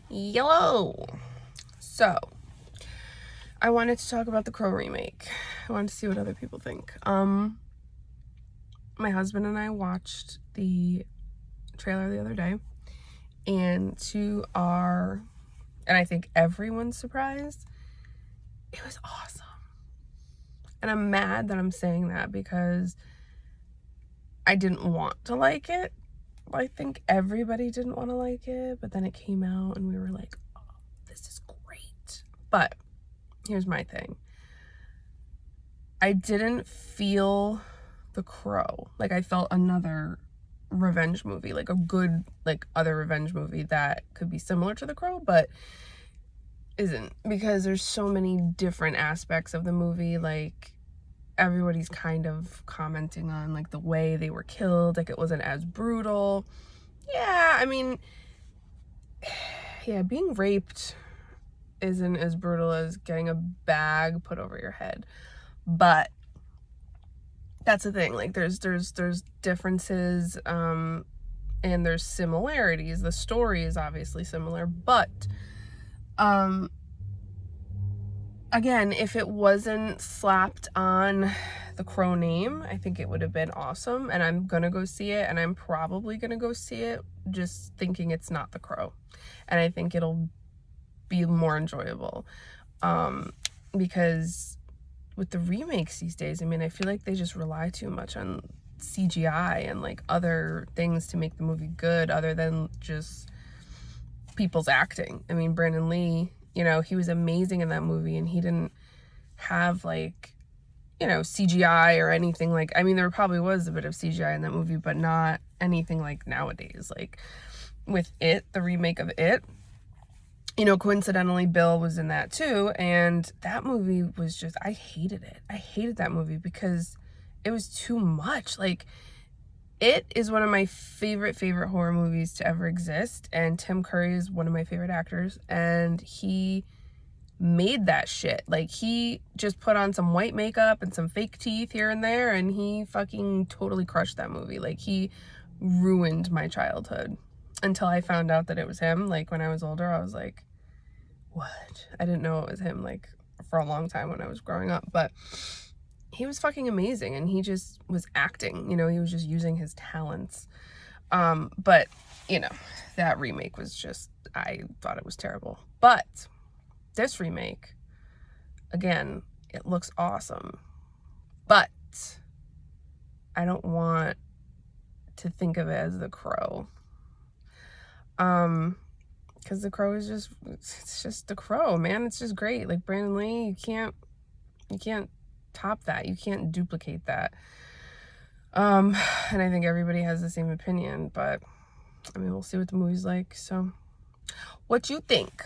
Yellow. So, I wanted to talk about the Crow remake. I wanted to see what other people think. My husband and I watched the trailer the other day, and and I think everyone's surprised, it was awesome. And I'm mad that I'm saying that because I didn't want to like it. I think everybody didn't want to like it, but then it came out and we were like, oh, this is great. But here's my thing. I didn't feel The Crow. Like, I felt another revenge movie, like a good, like, other revenge movie that could be similar to The Crow, but isn't, because there's so many different aspects of the movie. Like, everybody's kind of commenting on, like, the way they were killed, like, it wasn't as brutal. Yeah, I mean, yeah, being raped isn't as brutal as getting a bag put over your head, but that's the thing. Like, there's differences, and there's similarities. The story is obviously similar, but again, if it wasn't slapped on the Crow name, I think it would have been awesome. And I'm gonna go see it, and I'm probably gonna go see it just thinking it's not The Crow, and I think it'll be more enjoyable. Because with the remakes these days, I mean, I feel like they just rely too much on CGI and like other things to make the movie good, other than just people's acting. I mean, Brandon Lee, you know, he was amazing in that movie, and he didn't have, like, you know, CGI or anything. Like, I mean, there probably was a bit of CGI in that movie, but not anything like nowadays. Like, with It, the remake of It, you know, coincidentally, Bill was in that too, and that movie was just, I hated it. I hated that movie because it was too much. Like, It is one of my favorite horror movies to ever exist, and Tim Curry is one of my favorite actors, and he made that shit. Like, he just put on some white makeup and some fake teeth here and there, and he fucking totally crushed that movie. Like, he ruined my childhood until I found out that it was him. Like, when I was older, I was like, what? I didn't know it was him, like, for a long time when I was growing up, but he was fucking amazing, and he just was acting, you know, he was just using his talents. But, you know, that remake was just, I thought it was terrible. But this remake, again, it looks awesome, but I don't want to think of it as The Crow. Because The Crow is just, it's just The Crow, man. It's just great. Like, Brandon Lee, you can't top that. You can't duplicate that. And I think everybody has the same opinion, but I mean, we'll see what the movie's like. So, what you think?